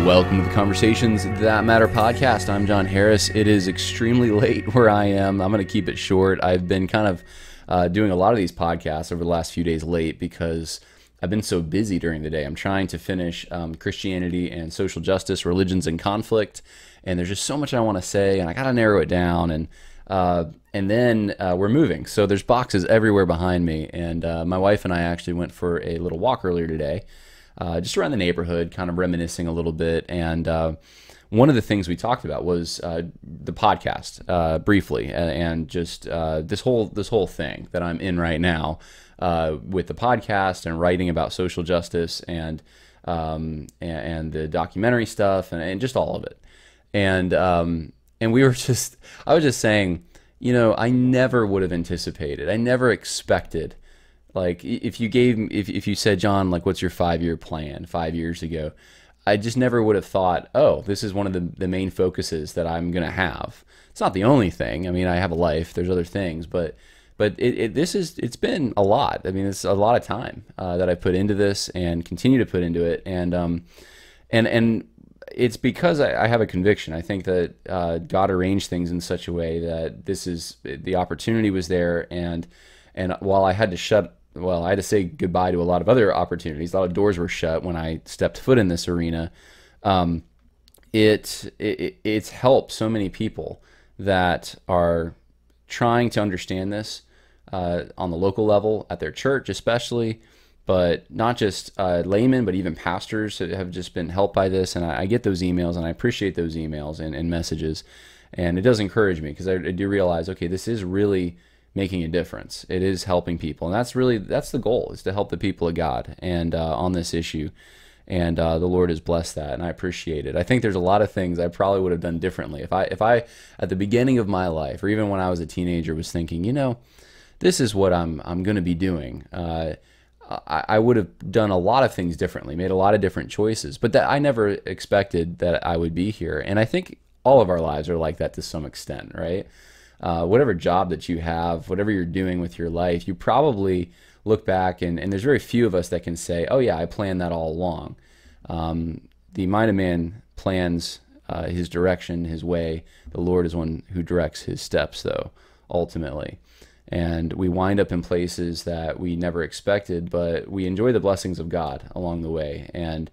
Welcome to the Conversations That Matter podcast. I'm John Harris. It is extremely late where I am. I'm going to keep it short. I've been kind of doing a lot of these podcasts over the last few days late because I've been so busy during the day. I'm trying to finish Christianity and social justice, religions in conflict, and there's just so much I want to say, and I got to narrow it down. And then we're moving, so there's boxes everywhere behind me. And my wife and I actually went for a little walk earlier today. Just around the neighborhood, kind of reminiscing a little bit. And one of the things we talked about was the podcast briefly, and just this whole thing that I'm in right now with the podcast and writing about social justice and the documentary stuff and just all of it. And I was just saying, I never would have anticipated, I never expected. Like if you said, John, like, what's your 5-year plan 5 years ago? I just never would have thought, oh, this is one of the main focuses that I'm going to have. It's not the only thing. I mean, I have a life, there's other things, but it's been a lot. I mean, it's a lot of time that I put into this and continue to put into it. And it's because I have a conviction. I think that God arranged things in such a way that the opportunity was there. And while I had to say goodbye to a lot of other opportunities. A lot of doors were shut when I stepped foot in this arena. It's helped so many people that are trying to understand this on the local level, at their church especially, but not just laymen, but even pastors have just been helped by this. And I get those emails, and I appreciate those emails and messages. And it does encourage me, because I do realize, okay, this is really making a difference. It is helping people, and that's the goal, is to help the people of God and on this issue. And the Lord has blessed that, and I appreciate it. I think there's a lot of things I probably would have done differently if I at the beginning of my life, or even when I was a teenager, was thinking, this is what I'm going to be doing. I would have done a lot of things differently, made a lot of different choices, but that I never expected that I would be here. And I think all of our lives are like that to some extent, right? Whatever job that you have, whatever you're doing with your life, you probably look back, and there's very few of us that can say, oh yeah, I planned that all along. The mind of man plans his direction, his way. The Lord is one who directs his steps, though, ultimately. And we wind up in places that we never expected, but we enjoy the blessings of God along the way. And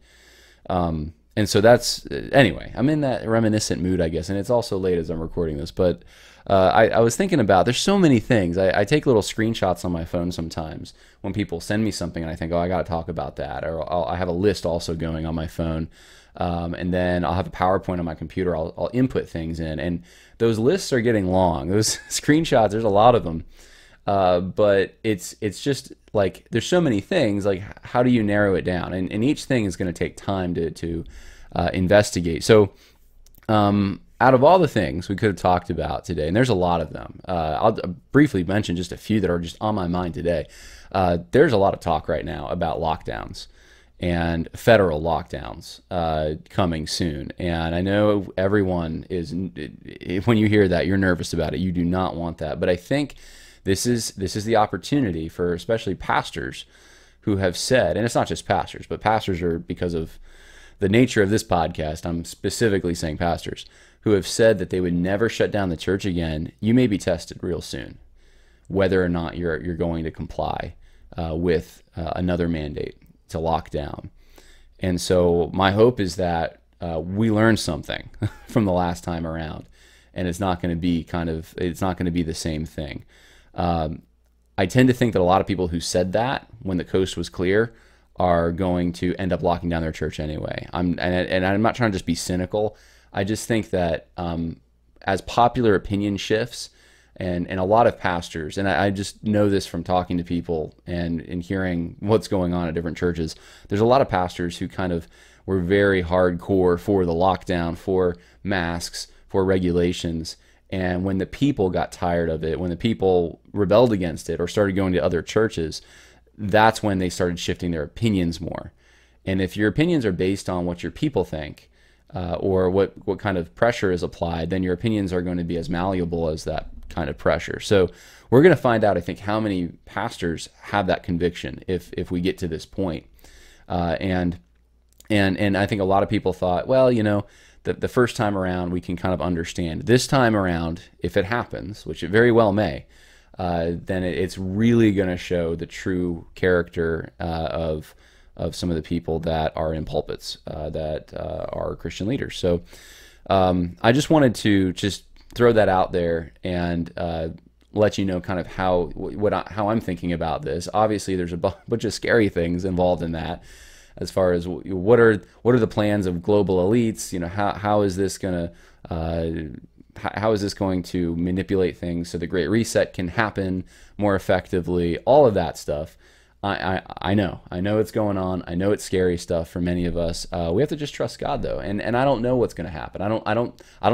so that's, anyway, I'm in that reminiscent mood, I guess, and it's also late as I'm recording this, but I was thinking about, there's so many things. I take little screenshots on my phone sometimes when people send me something, and I think, oh, I got to talk about that. Or I have a list also going on my phone, and then I'll have a PowerPoint on my computer. I'll input things in, and those lists are getting long. Those screenshots, there's a lot of them. But it's just like, there's so many things, like, how do you narrow it down? And each thing is going to take time to investigate. So out of all the things we could have talked about today, and there's a lot of them, I'll briefly mention just a few that are just on my mind today. There's a lot of talk right now about lockdowns and federal lockdowns coming soon. And I know everyone is, when you hear that, you're nervous about it. You do not want that. But I think this is the opportunity for especially pastors who have said, and it's not just pastors, but pastors are, because of the nature of this podcast, I'm specifically saying pastors, who have said that they would never shut down the church again. You may be tested real soon, whether or not you're going to comply with another mandate to lock down. And so my hope is that we learn something from the last time around, and it's not going to be the same thing. I tend to think that a lot of people who said that when the coast was clear are going to end up locking down their church anyway. I'm not trying to just be cynical. I just think that as popular opinion shifts, and a lot of pastors, and I just know this from talking to people and hearing what's going on at different churches, there's a lot of pastors who kind of were very hardcore for the lockdown, for masks, for regulations. And when the people got tired of it, when the people rebelled against it or started going to other churches, that's when they started shifting their opinions more. And if your opinions are based on what your people think, or what kind of pressure is applied, then your opinions are going to be as malleable as that kind of pressure. So we're going to find out, I think, how many pastors have that conviction if we get to this point. And And I think a lot of people thought, well, the first time around we can kind of understand. This time around, if it happens, which it very well may, then it's really going to show the true character of some of the people that are in pulpits that are Christian leaders. So I just wanted to just throw that out there and let you know kind of how I'm thinking about this. Obviously, there's a bunch of scary things involved in that, as far as what are the plans of global elites. How is this going to how is this going to manipulate things so the Great Reset can happen more effectively? All of that stuff. I know it's going on. I know it's scary stuff for many of us. We have to just trust God, though, and I don't know what's going to happen. I don't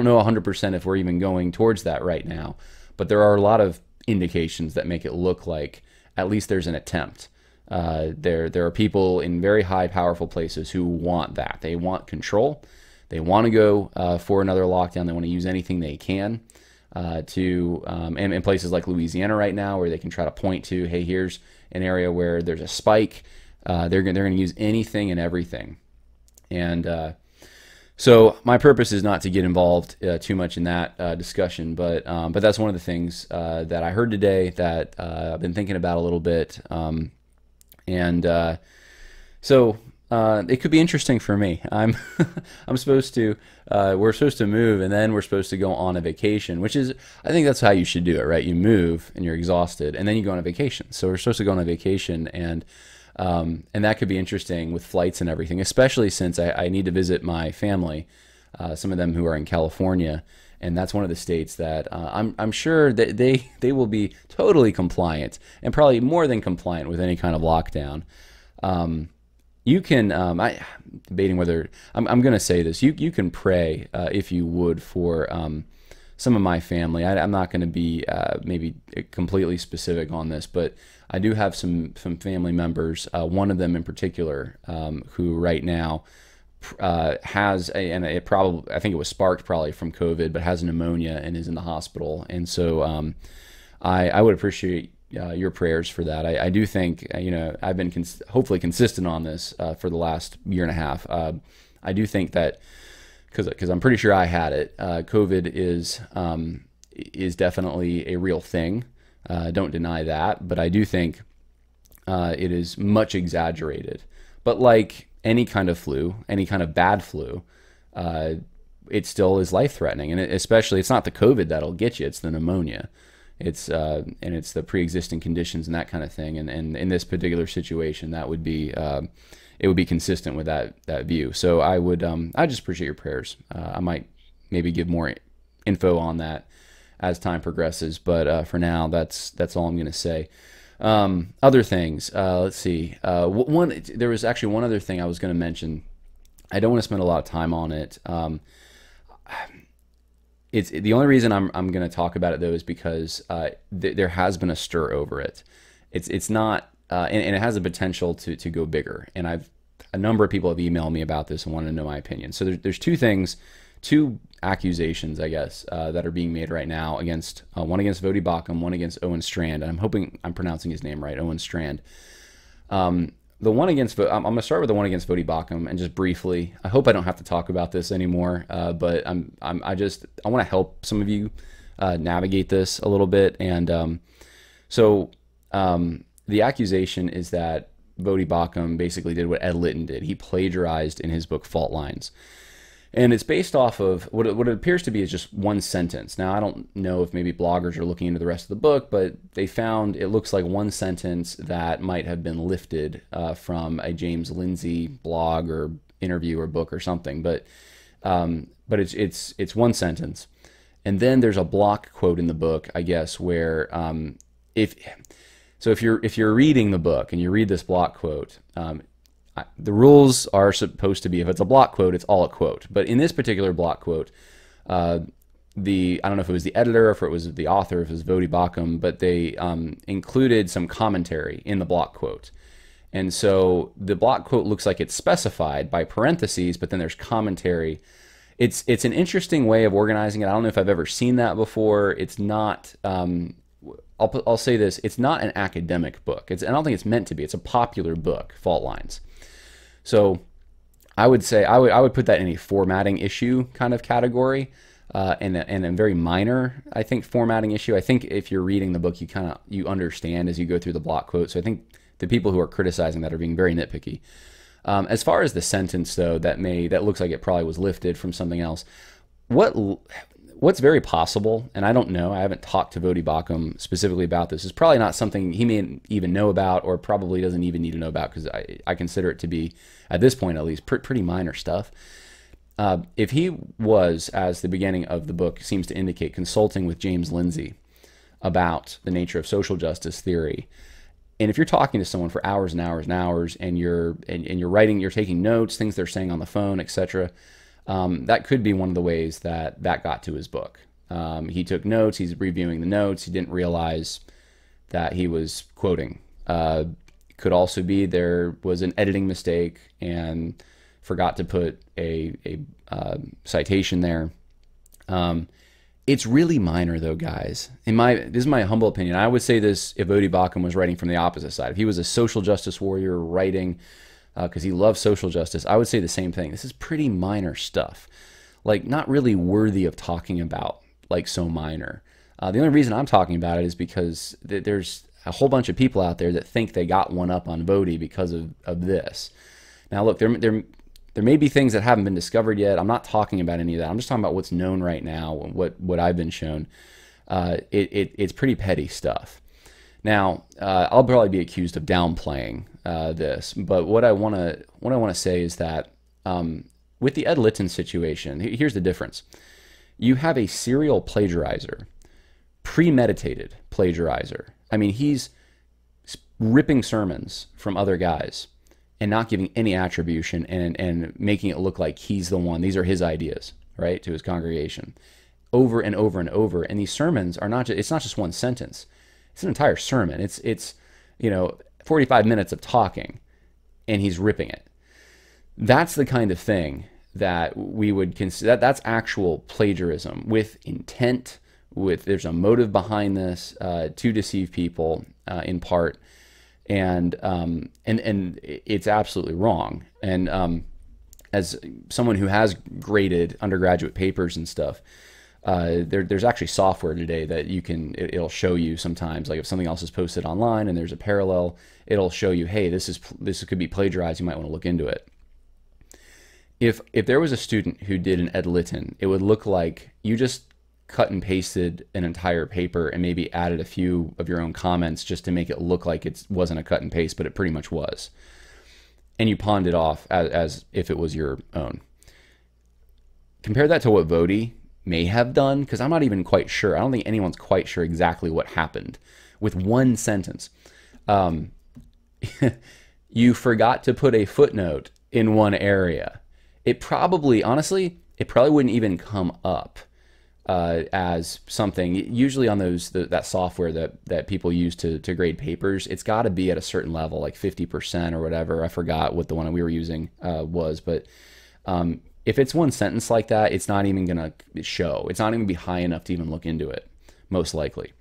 know 100% if we're even going towards that right now, but there are a lot of indications that make it look like at least there's an attempt. There are people in very high, powerful places who want that. They want control. They want to go for another lockdown. They want to use anything they can and in places like Louisiana right now, where they can try to point to, hey, here's an area where there's a spike. They're going to use anything and everything. And so my purpose is not to get involved too much in that discussion, but that's one of the things that I heard today that I've been thinking about a little bit. So it could be interesting for me. I'm supposed to we're supposed to move, and then we're supposed to go on a vacation, which is, I think that's how you should do it, right? You move and you're exhausted, and then you go on a vacation. So we're supposed to go on a vacation, and that could be interesting with flights and everything, especially since I need to visit my family, some of them who are in California, and that's one of the states that I'm sure that they will be totally compliant, and probably more than compliant with any kind of lockdown. You can, I'm debating whether, I'm going to say this, you can pray, if you would, for some of my family. I'm not going to be maybe completely specific on this, but I do have some family members, one of them in particular, who right now has, and I think it was sparked probably from COVID, but has pneumonia and is in the hospital. And so I would appreciate your prayers for that. I do think, I've been hopefully consistent on this for the last year and a half. I do think that, because I'm pretty sure I had it, COVID is definitely a real thing. Don't deny that, but I do think it is much exaggerated. But like any kind of flu, any kind of bad flu, it still is life-threatening, and especially it's not the COVID that'll get you; it's the pneumonia. It's the pre-existing conditions and that kind of thing. And in this particular situation, that would be it would be consistent with that view. So I just appreciate your prayers. I might maybe give more info on that as time progresses, but for now, that's all I'm going to say. Other things, let's see. There was actually one other thing I was going to mention. I don't want to spend a lot of time on it. It's the only reason I'm going to talk about it, though, is because there has been a stir over it. It's not, and it has the potential to go bigger. And a number of people have emailed me about this and wanted to know my opinion. So there's two accusations, I guess, that are being made right now against one against Vodi Bakum, one against Owen Strand. And I'm hoping I'm pronouncing his name right, Owen Strand. The one against, I'm going to start with the one against Vodi Bakum, and just briefly, I hope I don't have to talk about this anymore, but I want to help some of you navigate this a little bit. And so the accusation is that Vodi Bakum basically did what Ed Litton did. He plagiarized in his book Fault Lines. And it's based off of what it appears to be is just one sentence. Now, I don't know if maybe bloggers are looking into the rest of the book, but they found it looks like one sentence that might have been lifted from a James Lindsay blog or interview or book or something. But it's one sentence, and then there's a block quote in the book, I guess, where if you're reading the book and you read this block quote. The rules are supposed to be, if it's a block quote, it's all a quote. But in this particular block quote, I don't know if it was the editor or if it was the author, if it was Vodi Bakum, but they included some commentary in the block quote. And so the block quote looks like it's specified by parentheses, but then there's commentary. It's an interesting way of organizing it. I don't know if I've ever seen that before. It's not, I'll say this, it's not an academic book. I don't think it's meant to be. It's a popular book, Fault Lines. So I would say I would put that in a formatting issue kind of category, and a very minor, I think, formatting issue. I think if you're reading the book, you understand as you go through the block quotes. So I think the people who are criticizing that are being very nitpicky. As far as the sentence though, that looks like it probably was lifted from something else. What's very possible, and I don't know, I haven't talked to Vodi Bakum specifically about this, is probably not something he may even know about, or probably doesn't even need to know about, because I consider it to be, at this point at least, pretty minor stuff. If he was, as the beginning of the book seems to indicate, consulting with James Lindsay about the nature of social justice theory, and if you're talking to someone for hours and hours and hours, and you're writing, you're taking notes, things they're saying on the phone, etc., that could be one of the ways that got to his book. He took notes, he's reviewing the notes, he didn't realize that he was quoting. Could also be there was an editing mistake and forgot to put a citation there. It's really minor though, guys. This is my humble opinion. I would say this if Vodi Bakum was writing from the opposite side. If he was a social justice warrior writing because he loves social justice, I would say the same thing. This is pretty minor stuff, like not really worthy of talking about, like so minor. The only reason I'm talking about it is because there's a whole bunch of people out there that think they got one up on Vodi because of this. Now look, there may be things that haven't been discovered yet. I'm not talking about any of that. I'm just talking about what's known right now, what I've been shown. It's pretty petty stuff. Now, I'll probably be accused of downplaying this, but what I want to say is that with the Ed Litton situation, here's the difference. You have a serial plagiarizer, premeditated plagiarizer. I mean, he's ripping sermons from other guys and not giving any attribution and making it look like he's the one. These are his ideas, right, to his congregation, over and over and over. And these sermons are not just, it's not just one sentence. It's an entire sermon. It's 45 minutes of talking, and he's ripping it. That's the kind of thing that we would consider, that's actual plagiarism with intent, there's a motive behind this to deceive people in part, and it's absolutely wrong. And as someone who has graded undergraduate papers and stuff, there's actually software today that it'll show you sometimes, like if something else is posted online and there's a parallel, it'll show you, hey, this could be plagiarized, you might want to look into it. If there was a student who did an Ed Litton, it would look like you just cut and pasted an entire paper and maybe added a few of your own comments just to make it look like it wasn't a cut and paste, but it pretty much was. And you pawned it off as if it was your own. Compare that to what Vodi may have done, because I'm not even quite sure. I don't think anyone's quite sure exactly what happened with one sentence. You forgot to put a footnote in one area. It probably, honestly, it probably wouldn't even come up as something. Usually on that software that people use to grade papers, it's got to be at a certain level, like 50% or whatever. I forgot what the one we were using was, but if it's one sentence like that, it's not even going to show. It's not even going to be high enough to even look into it, most likely.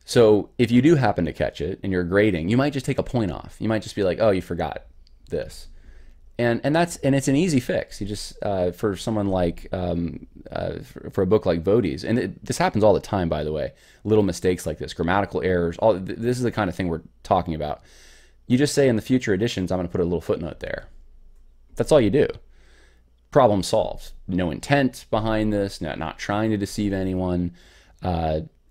So if you do happen to catch it and you're grading, you might just take a point off. You might just be like, oh, you forgot this. And it's an easy fix. You just, for someone like, for a book like Vodi's, and this happens all the time, by the way, little mistakes like this, grammatical errors, this is the kind of thing we're talking about. You just say in the future editions, I'm going to put a little footnote there. That's all you do. Problem solved. No intent behind this, not trying to deceive anyone.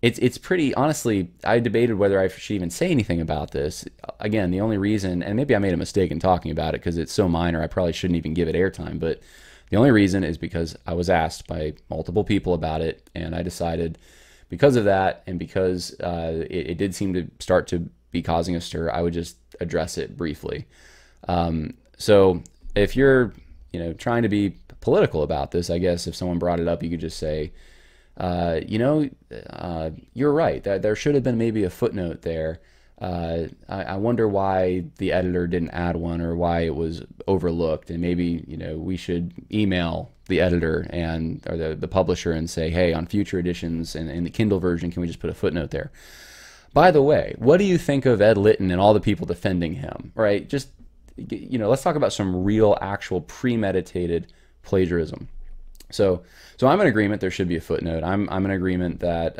It's pretty, honestly, I debated whether I should even say anything about this. Again, the only reason, and maybe I made a mistake in talking about it because it's so minor, I probably shouldn't even give it airtime, but the only reason is because I was asked by multiple people about it, and I decided because of that, and because it did seem to start to be causing a stir, I would just address it briefly. So if you're trying to be political about this, I guess if someone brought it up, you could just say, you're right, there should have been maybe a footnote there. I wonder why the editor didn't add one, or why it was overlooked, and maybe we should email the editor or the publisher and say, hey, on future editions and in the Kindle version, can we just put a footnote there? By the way, what do you think of Ed Litton and all the people defending him? Right? Just let's talk about some real, actual, premeditated plagiarism. So I'm in agreement there should be a footnote. I'm in agreement that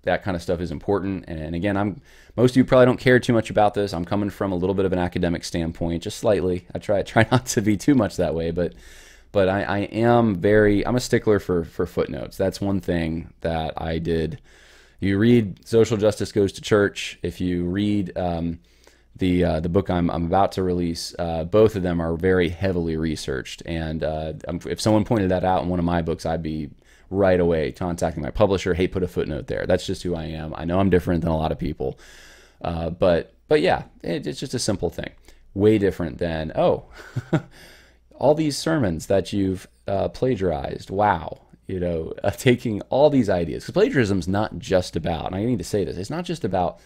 that kind of stuff is important. And again, most of you probably don't care too much about this. I'm coming from a little bit of an academic standpoint, just slightly. I try not to be too much that way, but I'm a stickler for footnotes. That's one thing that I did. You read Social Justice Goes to Church. If you read the book I'm about to release, both of them are very heavily researched. And if someone pointed that out in one of my books, I'd be right away contacting my publisher. Hey, put a footnote there. That's just who I am. I know I'm different than a lot of people, but yeah, it's just a simple thing. Way different than all these sermons that you've plagiarized. Wow. Taking all these ideas. Because plagiarism's not just about, and I need to say this, it's not just about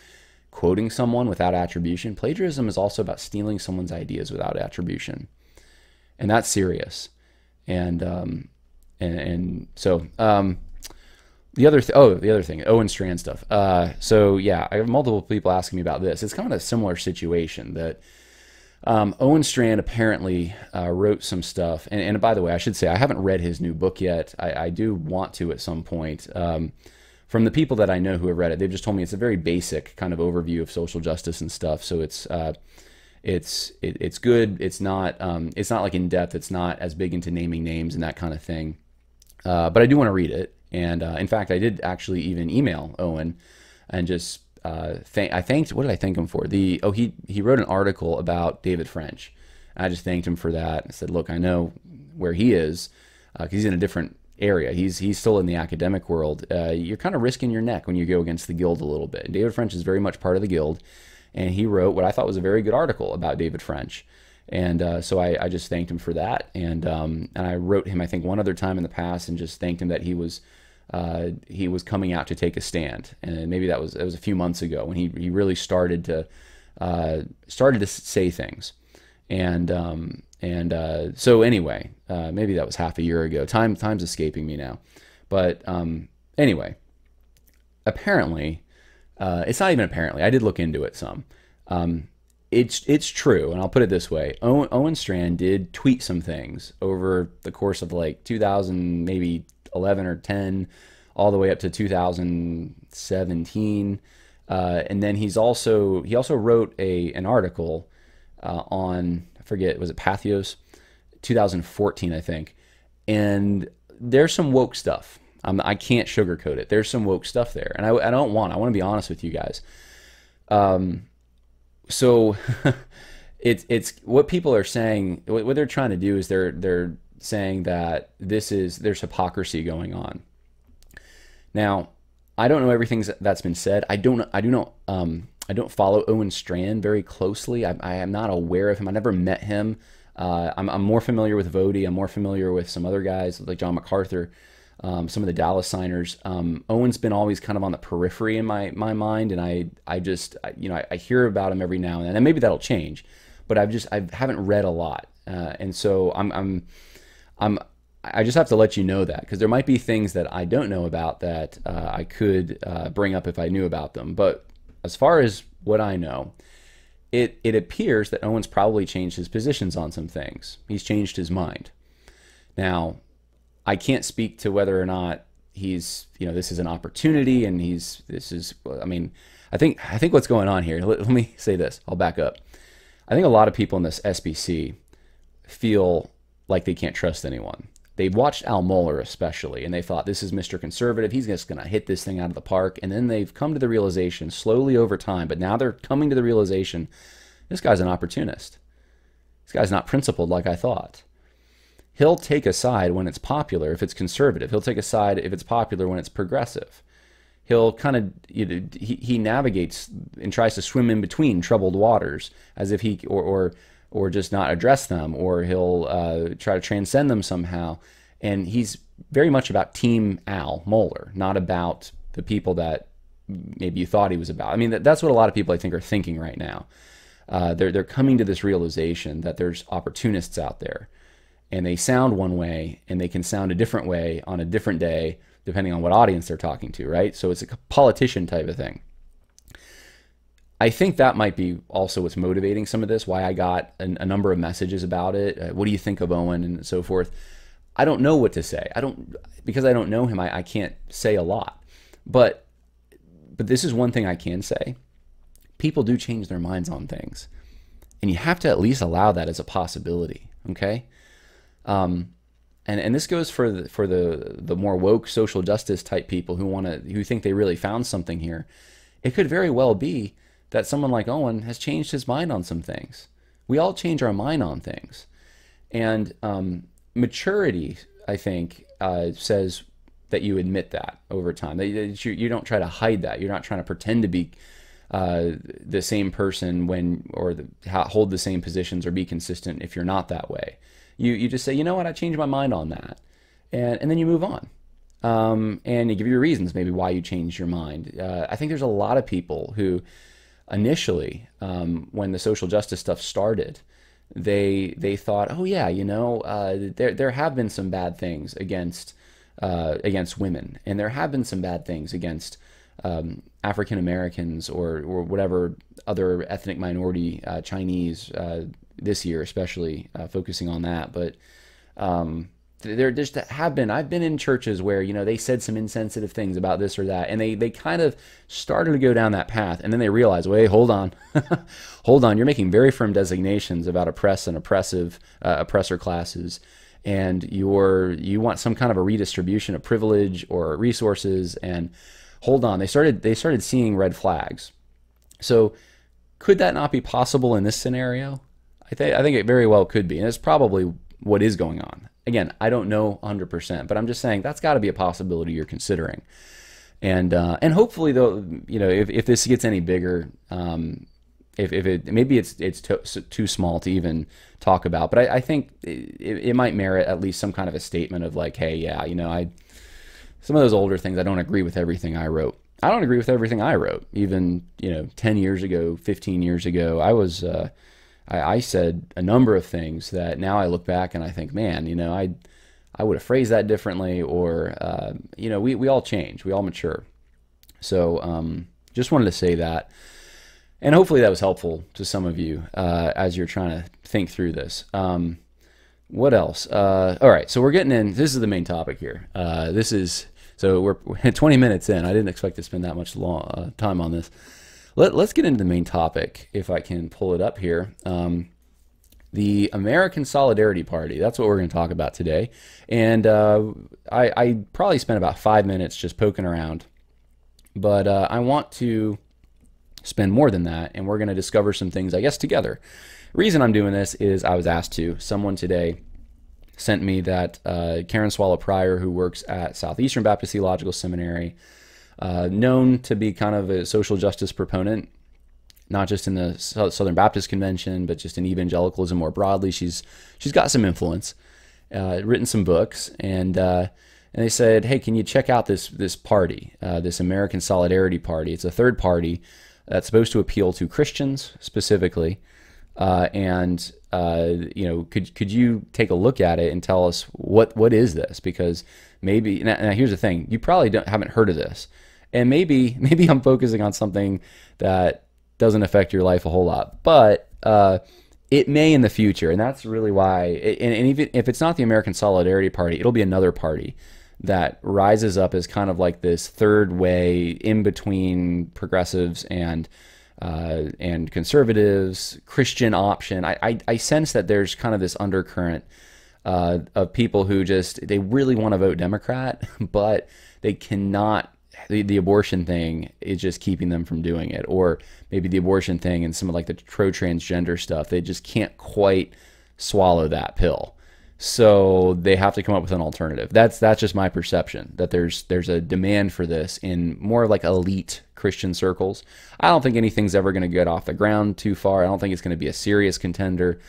quoting someone without attribution. Plagiarism is also about stealing someone's ideas without attribution. And that's serious. And so the other thing, Owen Strand stuff. So yeah, I have multiple people asking me about this. It's kind of a similar situation that Owen Strand apparently wrote some stuff. And by the way, I should say I haven't read his new book yet. I do want to at some point. From the people that I know who have read it, they've just told me it's a very basic kind of overview of social justice and stuff. So it's good. It's not like in depth. It's not as big into naming names and that kind of thing. But I do want to read it. And in fact, I did actually even email Owen and just what did I thank him for? He wrote an article about David French. I just thanked him for that. I said, look, I know where he is because he's in a different area. He's still in the academic world. You're kind of risking your neck when you go against the guild a little bit. And David French is very much part of the guild, and he wrote what I thought was a very good article about David French. And so I just thanked him for that. And I wrote him, I think, one other time in the past and just thanked him that he was coming out to take a stand. And maybe it was a few months ago when he really started to say things. So anyway, maybe that was half a year ago. Time's escaping me now. But anyway, apparently, it's not even apparently. I did look into it some. It's true, and I'll put it this way. Owen Strand did tweet some things over the course of like 2000, maybe 11 or 10, all the way up to 2017. And then he also wrote an article on, I forget, was it Pathos? 2014, I think. And there's some woke stuff. I can't sugarcoat it. There's some woke stuff there, and I want to be honest with you guys. So it's what people are saying. What they're trying to do is they're saying that there's hypocrisy going on. Now, I don't know everything that's been said. I don't follow Owen Strand very closely. I am not aware of him. I never met him. I'm more familiar with Vody. I'm more familiar with some other guys like John MacArthur, some of the Dallas signers. Owen's been always kind of on the periphery in my mind, and I hear about him every now and then, and maybe that'll change, but I haven't read a lot, and so I just have to let you know that, because there might be things that I don't know about that I could bring up if I knew about them. But as far as what I know, it appears that Owen's probably changed his positions on some things. He's changed his mind. Now, I can't speak to whether or not this is an opportunity, and I think what's going on here, let me say this, I'll back up. I think a lot of people in this SBC feel like they can't trust anyone. They watched Al Mohler especially, and they thought, this is Mr. Conservative, he's just going to hit this thing out of the park. And then they've come to the realization slowly over time, but now they're coming to the realization, this guy's an opportunist. This guy's not principled like I thought. He'll take a side when it's popular if it's conservative. He'll take a side if it's popular when it's progressive. He'll kind of, he navigates and tries to swim in between troubled waters as if he, or just not address them, or he'll try to transcend them somehow. And he's very much about Team Al Mohler, not about the people that maybe you thought he was about. I mean, that's what a lot of people I think are thinking right now. They're coming to this realization that there's opportunists out there, and they sound one way, and they can sound a different way on a different day, depending on what audience they're talking to, right? So it's a politician type of thing. I think that might be also what's motivating some of this, why I got a number of messages about it. What do you think of Owen and so forth? I don't know what to say. Because I don't know him, I can't say a lot. But this is one thing I can say. People do change their minds on things. And you have to at least allow that as a possibility, okay? And this goes for the more woke social justice type people who think they really found something here. It could very well be that someone like Owen has changed his mind on some things. We all change our mind on things. And maturity, I think, says that you admit that over time. That you don't try to hide that. You're not trying to pretend to be the same person hold the same positions or be consistent if you're not that way. You just say, you know what, I changed my mind on that. And then you move on. And you give your reasons maybe why you changed your mind. I think there's a lot of people who initially, when the social justice stuff started, they thought, oh yeah, there have been some bad things against women, and there have been some bad things against African Americans or whatever other ethnic minority, Chinese, this year especially, focusing on that. But there just have been, I've been in churches where, they said some insensitive things about this or that, and they kind of started to go down that path, and then they realized, wait, hold on, hold on, you're making very firm designations about oppressed and oppressor classes, and you want some kind of a redistribution of privilege or resources, and hold on, they started seeing red flags. So could that not be possible in this scenario? I think it very well could be, and it's probably what is going on. Again, I don't know 100%, but I'm just saying that's got to be a possibility you're considering. And hopefully, though, if this gets any bigger, maybe it's too small to even talk about, but I think it might merit at least some kind of a statement of like, hey, yeah, some of those older things, I don't agree with everything I wrote. I don't agree with everything I wrote. Even 10 years ago, 15 years ago, I said a number of things that now I look back and I think, man, I would have phrased that differently, or we all change, we all mature. So just wanted to say that, and hopefully that was helpful to some of you as you're trying to think through this. What else? All right, so we're getting in. This is the main topic here. So we're 20 minutes in. I didn't expect to spend that much time on this. Let's get into the main topic, if I can pull it up here. The American Solidarity Party, that's what we're going to talk about today. And I probably spent about 5 minutes just poking around. But I want to spend more than that, and we're going to discover some things, I guess, together. The reason I'm doing this is I was asked to. Someone today sent me that Karen Swallow Pryor, who works at Southeastern Baptist Theological Seminary, known to be kind of a social justice proponent, not just in the Southern Baptist Convention, but just in evangelicalism more broadly. She's got some influence, written some books, and they said, hey, can you check out this party, this American Solidarity Party? It's a third party that's supposed to appeal to Christians specifically, and could you take a look at it and tell us what is this? Because maybe now here's the thing, you probably haven't heard of this. And maybe I'm focusing on something that doesn't affect your life a whole lot, but it may in the future, and that's really why. And even if it's not the American Solidarity Party, it'll be another party that rises up as kind of like this third way in between progressives and conservatives, Christian option. I sense that there's kind of this undercurrent of people who they really want to vote Democrat, but they cannot. The abortion thing is just keeping them from doing it, or maybe the abortion thing and some of like the pro-transgender stuff, they just can't quite swallow that pill. So they have to come up with an alternative. That's just my perception, that there's a demand for this in more like elite Christian circles. I don't think anything's ever going to get off the ground too far. I don't think it's going to be a serious contender.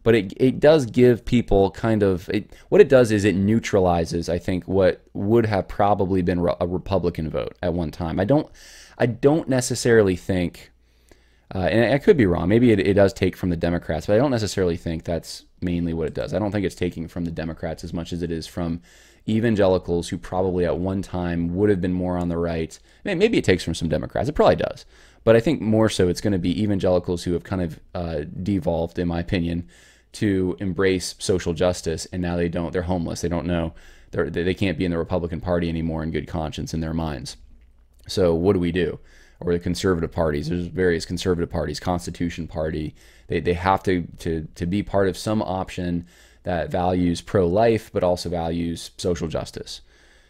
But it does give people kind of, what it does is it neutralizes, I think, what would have probably been a Republican vote at one time. I don't necessarily think, and I could be wrong, maybe it does take from the Democrats, but I don't necessarily think that's mainly what it does. I don't think it's taking from the Democrats as much as it is from evangelicals who probably at one time would have been more on the right. Maybe it takes from some Democrats. It probably does. But I think more so it's going to be evangelicals who have kind of devolved, in my opinion, to embrace social justice, and now they're homeless. They don't know. They can't be in the Republican Party anymore in good conscience in their minds. So what do we do? Or the conservative parties, there's various conservative parties, Constitution Party, they have to be part of some option that values pro-life but also values social justice.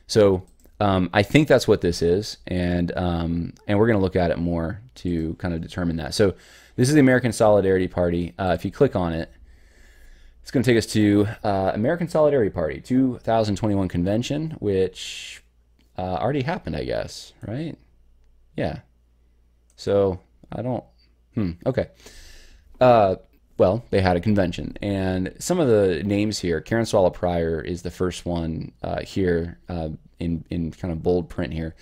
So I think that's what this is, and we're going to look at it more to kind of determine that. So this is the American Solidarity Party. If you click on it, it's going to take us to American Solidarity Party 2021 convention, which already happened, I guess, right? Yeah. So I don't. Okay. Well, they had a convention, and some of the names here. Karen Swallow Pryor is the first one here in kind of bold print here.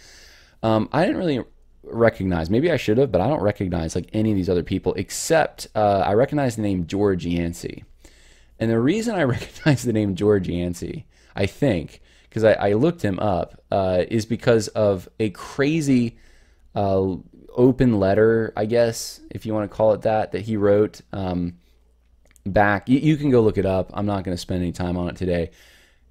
I didn't really recognize. Maybe I should have, but I don't recognize like any of these other people except I recognize the name George Yancey. And the reason I recognize the name George Yancey, I think, because I looked him up, is because of a crazy open letter, I guess, if you want to call it that he wrote back. You can go look it up. I'm not going to spend any time on it today.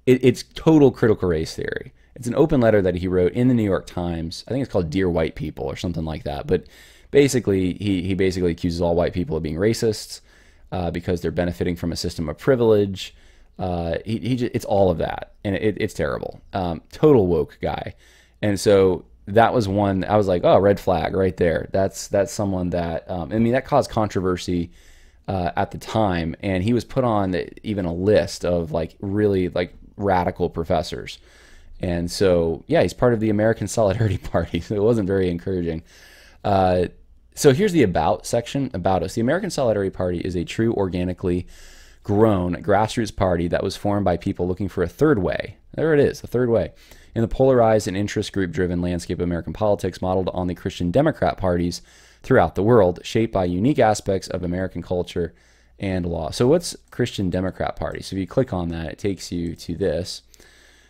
It's total critical race theory. It's an open letter that he wrote in the New York Times. I think it's called Dear White People or something like that. But basically, he basically accuses all white people of being racists because they're benefiting from a system of privilege. It's all of that, and it's terrible. Total woke guy. And so that was one. I was like, oh, red flag right there. That's someone that I mean, that caused controversy at the time, and he was put on even a list of like really like radical professors. And so yeah, he's part of the American Solidarity Party. So it wasn't very encouraging. So here's the about section about us. The American Solidarity Party is a true, organically grown grassroots party that was formed by people looking for a third way. There it is, a third way. In the polarized and interest group-driven landscape of American politics modeled on the Christian Democrat parties throughout the world, shaped by unique aspects of American culture and law. So what's Christian Democrat Party? So if you click on that, it takes you to this.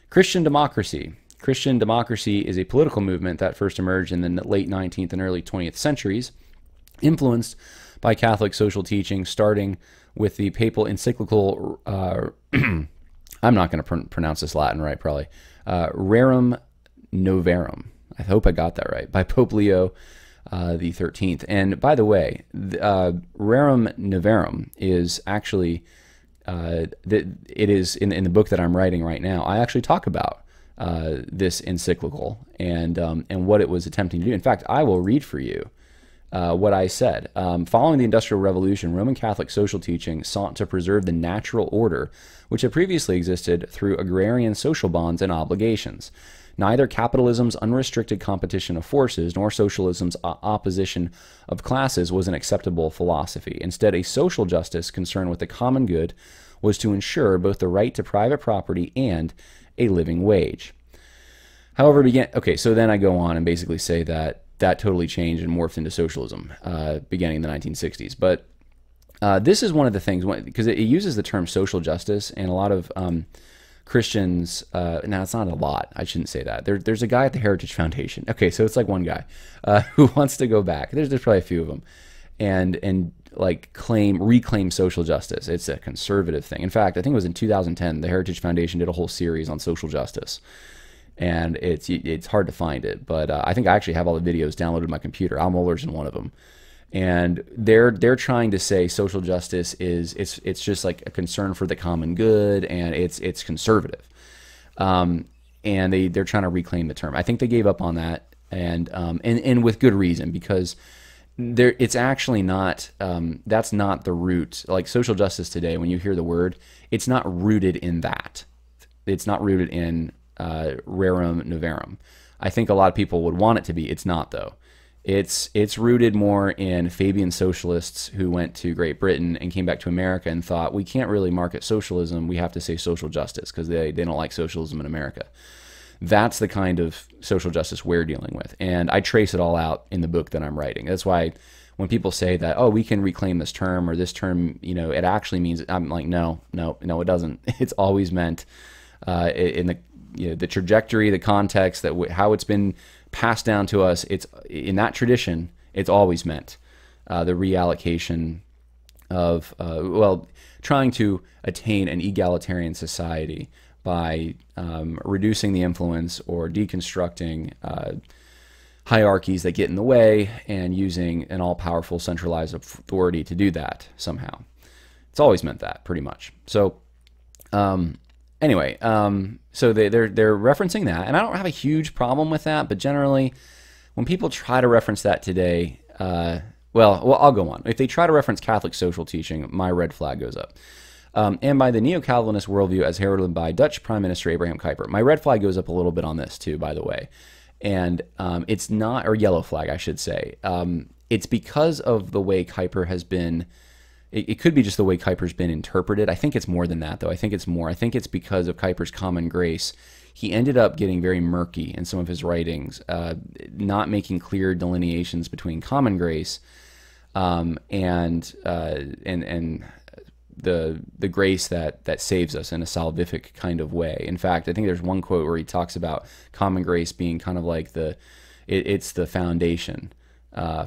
Christian democracy. Christian democracy is a political movement that first emerged in the late 19th and early 20th centuries, influenced by Catholic social teaching, starting with the papal encyclical, I'm not going to pronounce this Latin right, probably, Rerum Novarum. I hope I got that right, by Pope Leo the 13th. And by the way, Rerum Novarum is actually, it is in the book that I'm writing right now. I actually talk about this encyclical and what it was attempting to do. In fact, I will read for you what I said. Following the Industrial Revolution, Roman Catholic social teaching sought to preserve the natural order which had previously existed through agrarian social bonds and obligations. Neither capitalism's unrestricted competition of forces nor socialism's opposition of classes was an acceptable philosophy. Instead, a social justice concerned with the common good was to ensure both the right to private property and a living wage. However, okay, so then I go on and basically say that totally changed and morphed into socialism beginning in the 1960s. But this is one of the things, because it uses the term social justice, and a lot of Christians, now it's not a lot, I shouldn't say that. There's a guy at the Heritage Foundation. Okay, so it's like one guy who wants to go back. There's probably a few of them, and like reclaim social justice. It's a conservative thing. In fact, I think it was in 2010, the Heritage Foundation did a whole series on social justice. And it's hard to find it, but I think I actually have all the videos downloaded on my computer. Al Mohler's in one of them, and they're trying to say social justice is it's just like a concern for the common good, and it's conservative, and they're trying to reclaim the term. I think they gave up on that, and with good reason, because it's actually not that's not the root. Like social justice today, when you hear the word, it's not rooted in that. It's not rooted in Rerum Novarum. I think a lot of people would want it to be. It's not, though. It's rooted more in Fabian socialists who went to Great Britain and came back to America and thought, we can't really market socialism, we have to say social justice, because they don't like socialism in America. That's the kind of social justice we're dealing with, and I trace it all out in the book that I'm writing. That's why when people say that, oh, we can reclaim this term, or this term, it actually means, I'm like, no, it doesn't. It's always meant in the trajectory, the context, how it's been passed down to us. It's in that tradition. It's always meant the reallocation of, trying to attain an egalitarian society by reducing the influence or deconstructing hierarchies that get in the way and using an all-powerful centralized authority to do that somehow. It's always meant that, pretty much. So anyway, so they're referencing that, and I don't have a huge problem with that, but generally when people try to reference that today, well, I'll go on. If they try to reference Catholic social teaching, my red flag goes up. And by the neo-Calvinist worldview as heralded by Dutch Prime Minister Abraham Kuyper. My red flag goes up a little bit on this too, by the way. And it's not, or yellow flag, I should say. It's because of the way Kuyper has been, it could be just the way Kuyper's been interpreted. I think it's more than that, though. I think it's because of Kuyper's common grace. He ended up getting very murky in some of his writings, not making clear delineations between common grace and the grace that saves us in a salvific kind of way. In fact, I think there's one quote where he talks about common grace being kind of like it's the foundation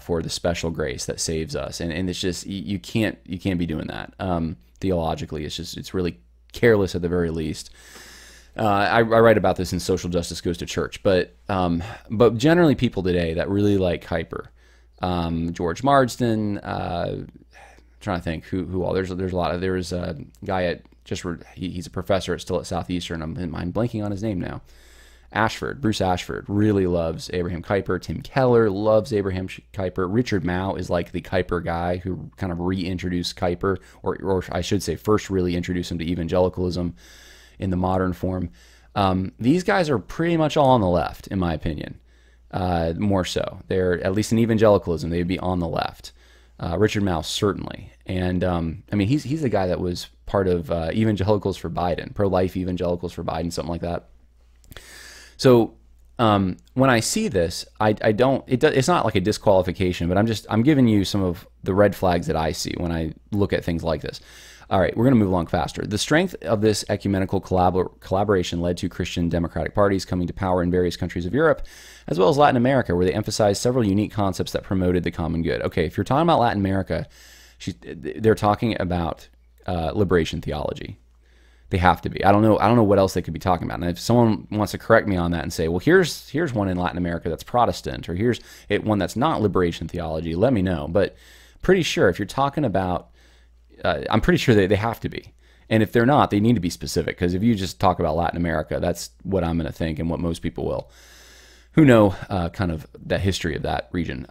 for the special grace that saves us, and it's just you can't be doing that theologically. It's really careless at the very least. I write about this in Social Justice Goes to Church, but generally people today that really like Kuyper, George Marsden. Trying to think who all there's a lot of. There's a guy at he's a professor still at Southeastern. I'm blanking on his name now. Bruce Ashford really loves Abraham Kuyper. Tim Keller loves Abraham Kuyper. Richard Mouw is like the Kuyper guy who kind of reintroduced Kuyper, or I should say first really introduced him to evangelicalism in the modern form. These guys are pretty much all on the left, in my opinion. More so, they're at least in evangelicalism they'd be on the left. Richard Mouw certainly, and I mean he's the guy that was part of Evangelicals for Biden, pro-life Evangelicals for Biden, something like that. So when I see this, it's not like a disqualification, but I'm giving you some of the red flags that I see when I look at things like this. All right, we're going to move along faster. The strength of this ecumenical collaboration led to Christian democratic parties coming to power in various countries of Europe, as well as Latin America, where they emphasized several unique concepts that promoted the common good. Okay, if you're talking about Latin America, they're talking about liberation theology. They have to be. I don't know what else they could be talking about. And if someone wants to correct me on that and say, well, here's one in Latin America that's Protestant, or here's one that's not liberation theology, let me know. But pretty sure if you're talking about I'm pretty sure they have to be. And if they're not, they need to be specific, because if you just talk about Latin America, that's what I'm going to think and what most people will, who know kind of the history of that region,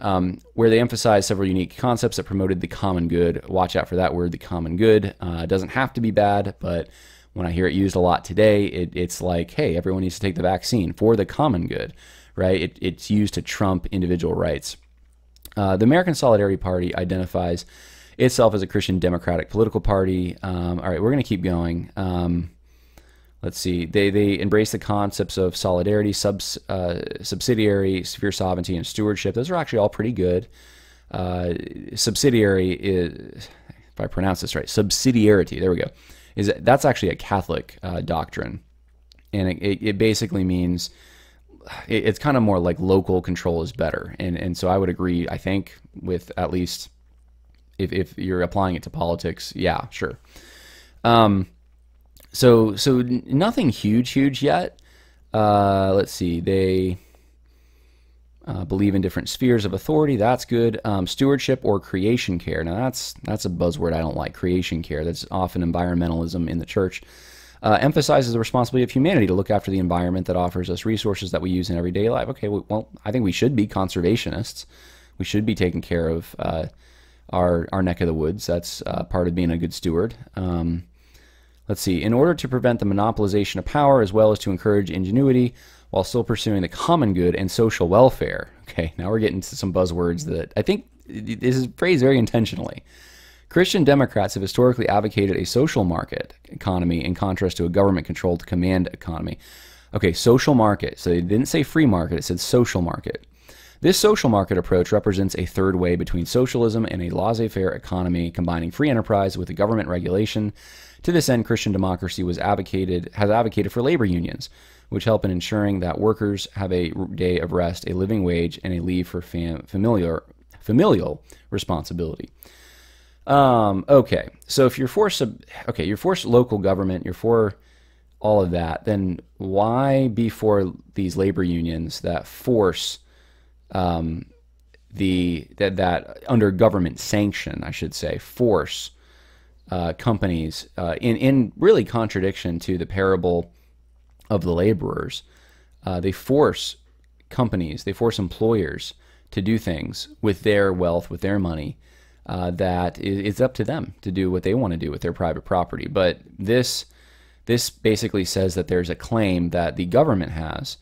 where they emphasize several unique concepts that promoted the common good. Watch out for that word, the common good. It doesn't have to be bad, but when I hear it used a lot today, it's like, hey, everyone needs to take the vaccine for the common good, right? It's used to trump individual rights. The American Solidarity Party identifies itself as a Christian democratic political party. All right, we're going to keep going. Let's see. They embrace the concepts of solidarity, subsidiary, sphere sovereignty, and stewardship. Those are actually all pretty good. Subsidiary is, if I pronounce this right, subsidiarity. There we go. That's actually a Catholic doctrine, and it basically means it's kind of more like local control is better. And so I would agree. I think with at least. If you're applying it to politics, yeah, sure. So nothing huge yet. Let's see. They believe in different spheres of authority. That's good. Stewardship or creation care. Now that's a buzzword I don't like. Creation care. That's often environmentalism in the church. Emphasizes the responsibility of humanity to look after the environment that offers us resources that we use in everyday life. Okay, well, I think we should be conservationists. We should be taking care of our neck of the woods. That's part of being a good steward. Let's see. In order to prevent the monopolization of power, as well as to encourage ingenuity, while still pursuing the common good and social welfare. Okay, now we're getting to some buzzwords that I think this is phrased very intentionally. Christian Democrats have historically advocated a social market economy in contrast to a government-controlled command economy. Okay, social market. So they didn't say free market, it said social market. This social market approach represents a third way between socialism and a laissez-faire economy, combining free enterprise with the government regulation. To this end, Christian democracy has advocated for labor unions, which help in ensuring that workers have a day of rest, a living wage, and a leave for familial responsibility. Okay, so if you're for you're for local government, you're for all of that, then why be for these labor unions that force that under government sanction, I should say, force companies in really contradiction to the parable of the laborers. They force companies, they force employers to do things with their wealth, with their money, that it's up to them to do what they want to do with their private property. But this basically says that there's a claim that the government has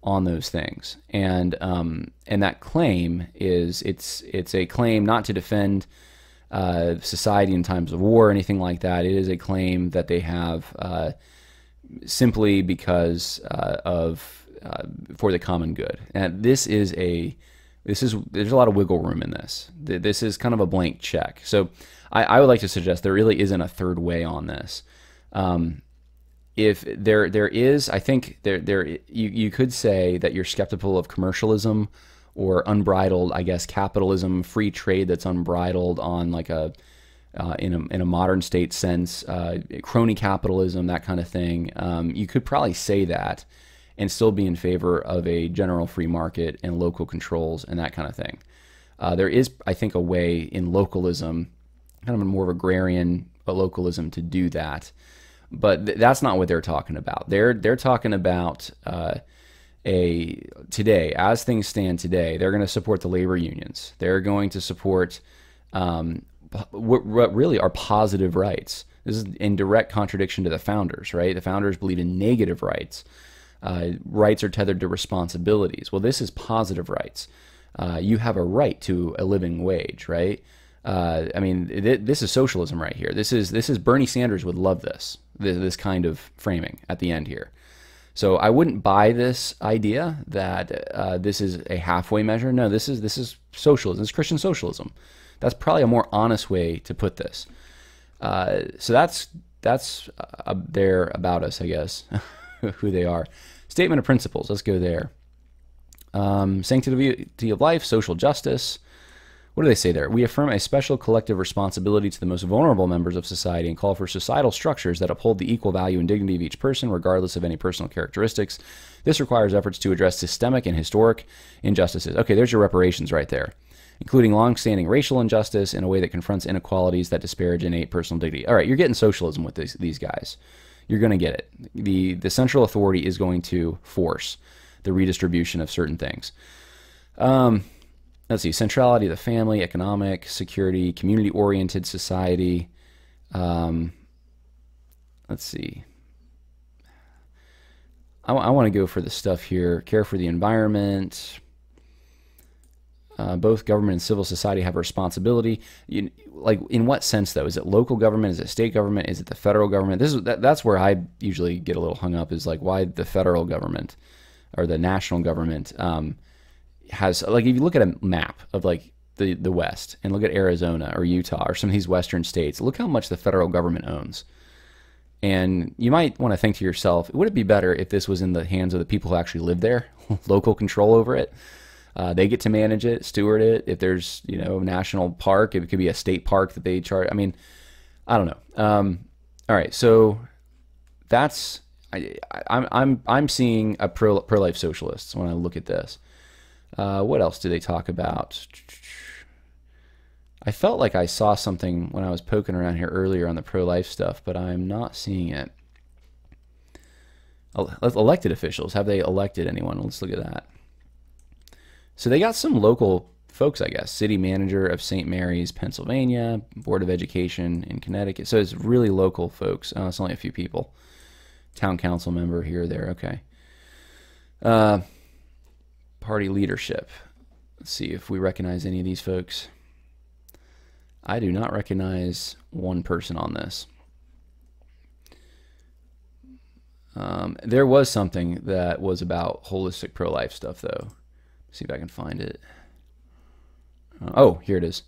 on those things, and that claim is it's a claim not to defend society in times of war or anything like that. It is a claim that they have simply because for the common good. And there's a lot of wiggle room in this. This is kind of a blank check. So I would like to suggest there really isn't a third way on this. If there is, I think you could say that you're skeptical of commercialism or unbridled, I guess, capitalism, free trade that's unbridled on like in a modern state sense, crony capitalism, that kind of thing. You could probably say that and still be in favor of a general free market and local controls and that kind of thing. There is, I think, a way in localism, kind of a more of agrarian localism, to do that. But that's not what they're talking about. They're talking about today, as things stand today, they're going to support the labor unions. They're going to support what really are positive rights. This is in direct contradiction to the founders, right? The founders believe in negative rights. Rights are tethered to responsibilities. Well, this is positive rights. You have a right to a living wage, right? I mean, this is socialism right here. This is Bernie Sanders would love this kind of framing at the end here. So I wouldn't buy this idea that this is a halfway measure. No, this is socialism. It's Christian socialism. That's probably a more honest way to put this. So that's they're about us, I guess, who they are. Statement of principles. Let's go there. Sanctity of life, social justice. What do they say there? We affirm a special collective responsibility to the most vulnerable members of society and call for societal structures that uphold the equal value and dignity of each person, regardless of any personal characteristics. This requires efforts to address systemic and historic injustices. Okay, there's your reparations right there, including long-standing racial injustice in a way that confronts inequalities that disparage innate personal dignity. All right, you're getting socialism with these guys. You're going to get it. The central authority is going to force the redistribution of certain things. Let's see, centrality of the family, economic, security, community-oriented society. Let's see. I want to go for the stuff here. Care for the environment. Both government and civil society have a responsibility. Like, in what sense, though? Is it local government? Is it state government? Is it the federal government? That's where I usually get a little hung up, is like, why the federal government or the national government has, like, if you look at a map of like the West and look at Arizona or Utah or some of these Western states, look how much the federal government owns. And you might want to think to yourself, would it be better if this was in the hands of the people who actually live there, local control over it? They get to manage it, steward it. If there's, a national park, it could be a state park that they charge. I mean, I don't know. All right, so that's I'm seeing a pro-life socialist when I look at this. What else do they talk about? I felt like I saw something when I was poking around here earlier on the pro-life stuff, but I'm not seeing it. Elected officials. Have they elected anyone? Let's look at that. So they got some local folks, I guess. City manager of St. Mary's, Pennsylvania. Board of Education in Connecticut. So it's really local folks. It's only a few people. Town council member here or there. Okay. Party leadership. Let's see if we recognize any of these folks. I do not recognize one person on this. There was something that was about holistic pro-life stuff, though. Let's see if I can find it. Oh, here it is.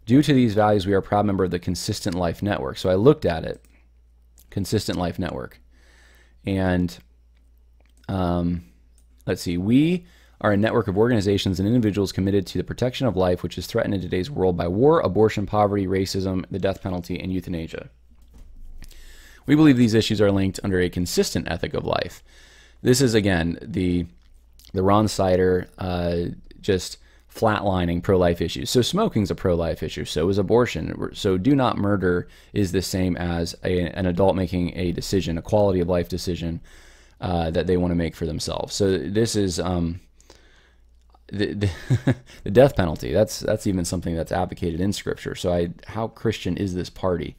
Due to these values, we are a proud member of the Consistent Life Network. So I looked at it. Consistent Life Network. And let's see. We are a network of organizations and individuals committed to the protection of life, which is threatened in today's world by war, abortion, poverty, racism, the death penalty, and euthanasia. We believe these issues are linked under a consistent ethic of life. This is, again, the Ron Sider just flatlining pro-life issues. So smoking's a pro-life issue. So is abortion. So do not murder is the same as an adult making a decision, a quality of life decision that they want to make for themselves. So this is the death penalty. That's even something that's advocated in Scripture. So how Christian is this party?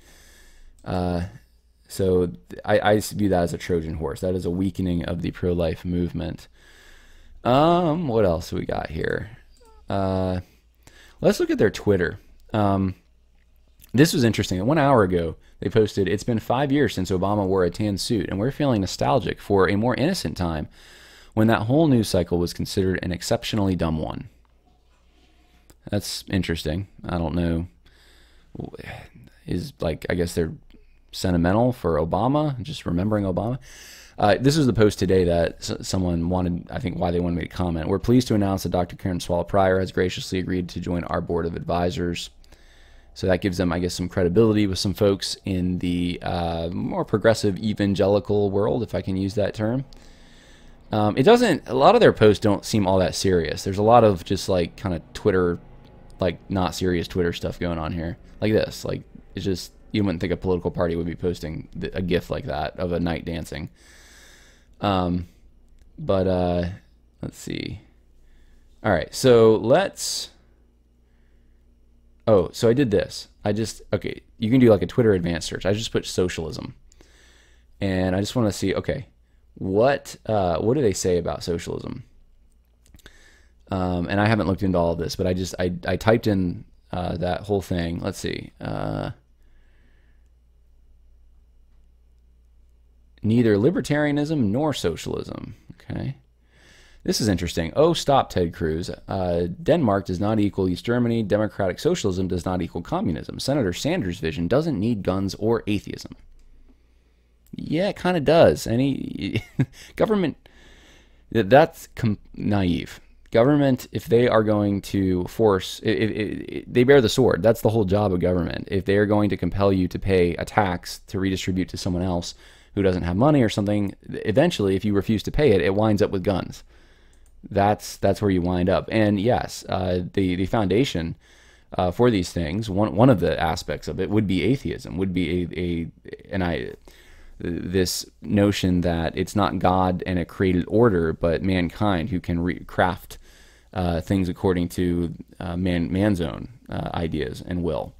So I view that as a Trojan horse. That is a weakening of the pro-life movement. What else we got here? Let's look at their Twitter. This was interesting. 1 hour ago, they posted, "It's been 5 years since Obama wore a tan suit, and we're feeling nostalgic for a more innocent time when that whole news cycle was considered an exceptionally dumb one." That's interesting. I don't know. I guess they're sentimental for Obama, just remembering Obama. This is the post today that someone wanted, I think, why they wanted me to comment. "We're pleased to announce that Dr. Karen Swallow-Prior has graciously agreed to join our board of advisors." So that gives them, I guess, some credibility with some folks in the more progressive evangelical world, if I can use that term. A lot of their posts don't seem all that serious. There's a lot of just like kind of Twitter, like not serious Twitter stuff going on here. Like this, like it's just, you wouldn't think a political party would be posting a GIF like that of a knight dancing. Let's see. All right, so so I did this. Okay, you can do like a Twitter advanced search. I just put socialism. And I just want to see, okay, what do they say about socialism? And I haven't looked into all of this, but I typed in that whole thing. Let's see. Neither libertarianism nor socialism. Okay. This is interesting. Oh, stop, Ted Cruz. Denmark does not equal East Germany. Democratic socialism does not equal communism. Senator Sanders' vision doesn't need guns or atheism. Yeah, it kind of does. Government, that's naive. Government, if they are going to force, they bear the sword. That's the whole job of government. If they are going to compel you to pay a tax to redistribute to someone else who doesn't have money or something, eventually, if you refuse to pay it, it winds up with guns. That's where you wind up. And yes, the foundation for these things, one of the aspects of it would be atheism, would be this notion that it's not God and a created order, but mankind who can craft things according to man's own ideas and will,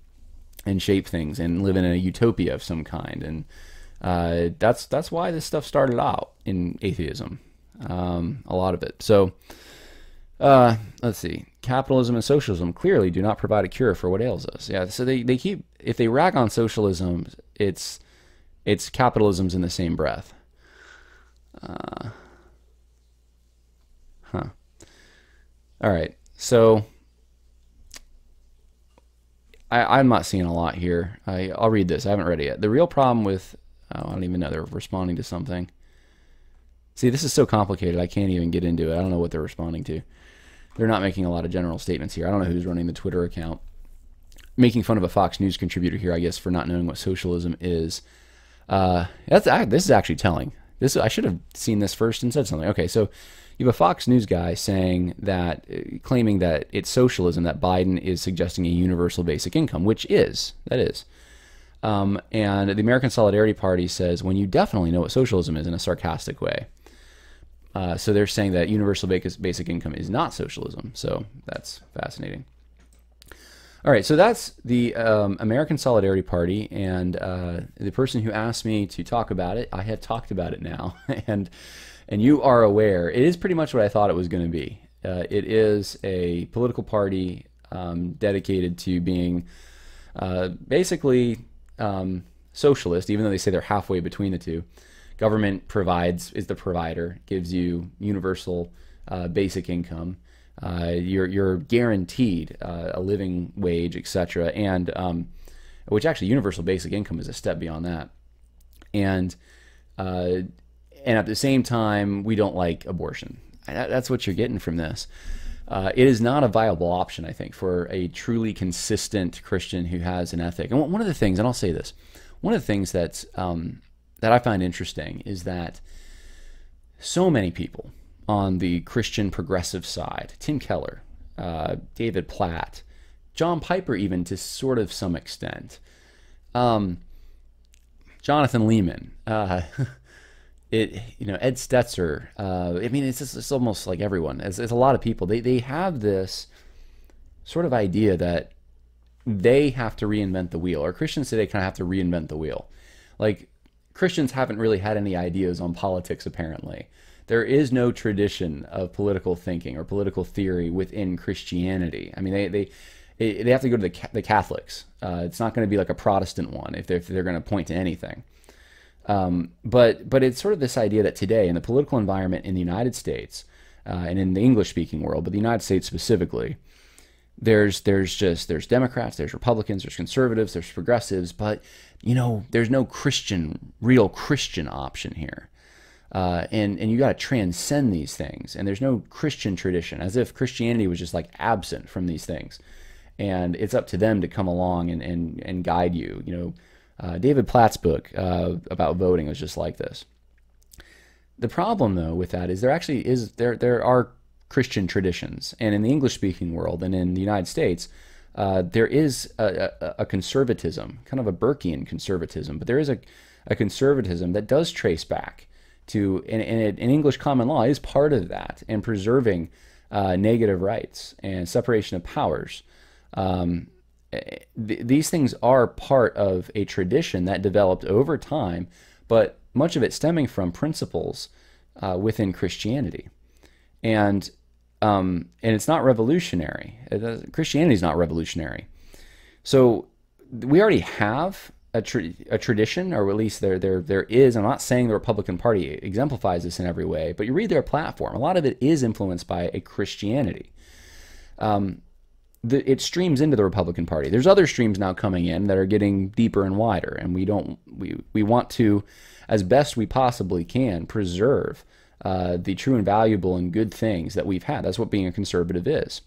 and shape things and live in a utopia of some kind. And that's why this stuff started out in atheism. A lot of it. So let's see. Capitalism and socialism clearly do not provide a cure for what ails us. Yeah. So they keep, if they rag on socialism, it's capitalism's in the same breath. All right. So I'm not seeing a lot here. I'll read this. I haven't read it yet. The real problem with, I don't even know, they're responding to something. See, this is so complicated, I can't even get into it. I don't know what they're responding to. They're not making a lot of general statements here. I don't know who's running the Twitter account. Making fun of a Fox News contributor here, I guess, for not knowing what socialism is. This is actually telling. I should have seen this first and said something. Okay, so you have a Fox News guy saying that, claiming that it's socialism, that Biden is suggesting a universal basic income, that is. And the American Solidarity Party says, when you definitely know what socialism is, in a sarcastic way. So they're saying that universal basic income is not socialism. So that's fascinating. All right, so that's the American Solidarity Party, and the person who asked me to talk about it, I have talked about it now, and you are aware. It is pretty much what I thought it was going to be. It is a political party dedicated to being basically socialist, even though they say they're halfway between the two. Government is the provider, gives you universal basic income. You're guaranteed a living wage, etc. And which actually universal basic income is a step beyond that. And at the same time, we don't like abortion. That's what you're getting from this. It is not a viable option, I think, for a truly consistent Christian who has an ethic. And one of the things, and I'll say this, one of the things that I find interesting is that so many people on the Christian progressive side, Tim Keller, David Platt, John Piper, even to sort of some extent, Jonathan Lehman, Ed Stetzer. I mean, it's almost like everyone. It's a lot of people. They have this sort of idea that they have to reinvent the wheel, or Christians today kind of have to reinvent the wheel. Like, Christians haven't really had any ideas on politics, apparently. There is no tradition of political thinking or political theory within Christianity. I mean, they have to go to the Catholics. It's not going to be like a Protestant one if they're going to point to anything. But it's sort of this idea that today in the political environment in the United States and in the English-speaking world, but the United States specifically, there's Democrats, there's Republicans, there's conservatives, there's progressives, but there's no real Christian option here. And you got to transcend these things, and there's no Christian tradition, as if Christianity was just like absent from these things, and it's up to them to come along and guide you. David Platt's book about voting was just like this. The problem, though, with that is there are Christian traditions, and in the English-speaking world and in the United States, there is a conservatism, kind of a Burkean conservatism, but there is a conservatism that does trace back to, and English common law is part of that, and preserving negative rights and separation of powers. These things are part of a tradition that developed over time, but much of it stemming from principles within Christianity. And it's not revolutionary. Christianity is not revolutionary. So we already have a tradition, or at least there is. I'm not saying the Republican Party exemplifies this in every way, but you read their platform. A lot of it is influenced by a Christianity. It streams into the Republican Party. There's other streams now coming in that are getting deeper and wider, and we want to, as best we possibly can, preserve the true and valuable and good things that we've had. That's what being a conservative is.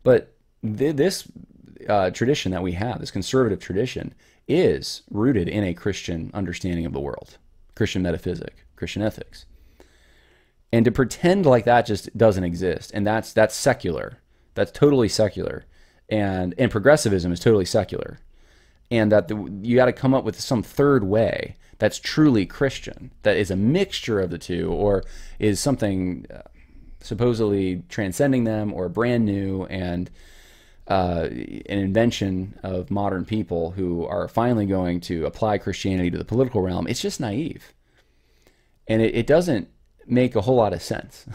But this tradition that we have, this conservative tradition, is rooted in a Christian understanding of the world, Christian metaphysic, Christian ethics. And to pretend like that just doesn't exist, and that's secular. That's totally secular, and progressivism is totally secular, and that you got to come up with some third way that's truly Christian, that is a mixture of the two, or is something supposedly transcending them, or brand new and an invention of modern people who are finally going to apply Christianity to the political realm. It's just naive, and it doesn't make a whole lot of sense.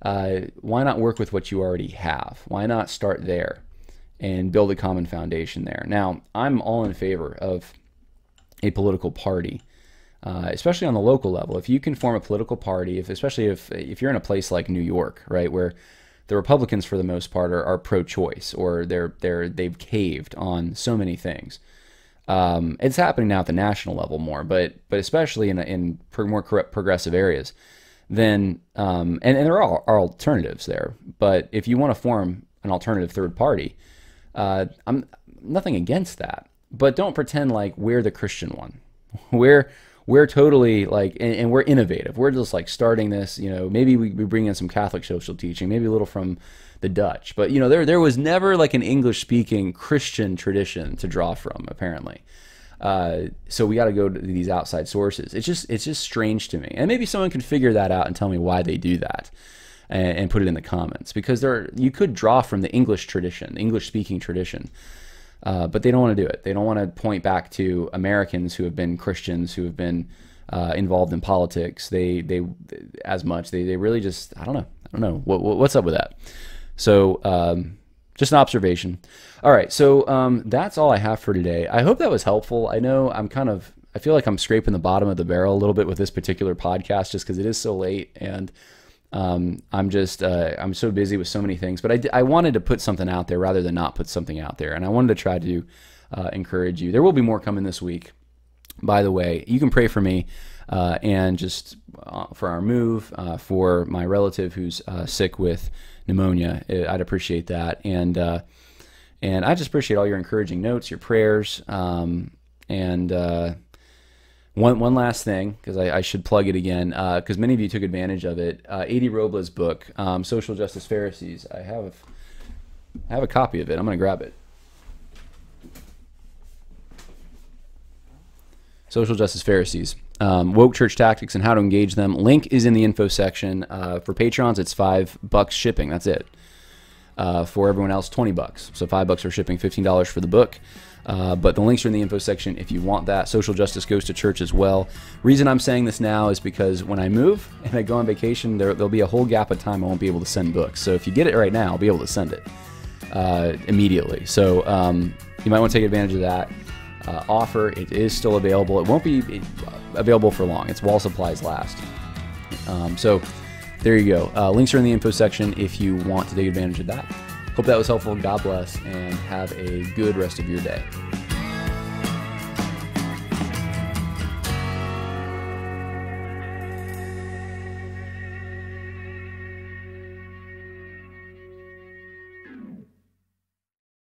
Why not work with what you already have? Why not start there and build a common foundation there? Now, I'm all in favor of a political party, especially on the local level. If you can form a political party, especially if you're in a place like New York, right, where the Republicans for the most part are pro-choice, or they've caved on so many things. It's happening now at the national level more, but especially in more progressive areas. Then and there are alternatives there, but if you want to form an alternative third party, I'm nothing against that, but don't pretend like we're the Christian one. We're totally like, and we're innovative. We're just like starting this, maybe we bring in some Catholic social teaching, maybe a little from the Dutch, but there was never like an English speaking Christian tradition to draw from, apparently. So we got to go to these outside sources. It's just strange to me, and maybe someone can figure that out and tell me why they do that, and put it in the comments, because you could draw from the English tradition, English speaking tradition, but they don't want to do it. They don't want to point back to Americans who have been Christians, who have been involved in politics. They really just, I don't know what's up with that. So just an observation. All right, so that's all I have for today. I hope that was helpful. I know I feel like I'm scraping the bottom of the barrel a little bit with this particular podcast, just because it is so late, and I'm so busy with so many things. But I wanted to put something out there rather than not put something out there, and I wanted to try to encourage you. There will be more coming this week. By the way, you can pray for me. and just for our move, for my relative who's sick with pneumonia. I'd appreciate that. And I just appreciate all your encouraging notes, your prayers, and one last thing, because I should plug it again, because many of you took advantage of it. A.D. Robles' book, Social Justice Pharisees. I have a copy of it. I'm going to grab it. Social Justice Pharisees. Woke church tactics and how to engage them. Link is in the info section. For patrons, it's $5 shipping. That's it. For everyone else, $20. So $5 for shipping, $15 for the book. But the links are in the info section if you want that. Social Justice Goes to Church as well. Reason I'm saying this now is because when I move and I go on vacation, there'll be a whole gap of time I won't be able to send books. So if you get it right now, I'll be able to send it immediately. So you might want to take advantage of that offer. It is still available. It won't be available for long. It's while supplies last. So there you go. Links are in the info section if you want to take advantage of that. Hope that was helpful. God bless, and have a good rest of your day.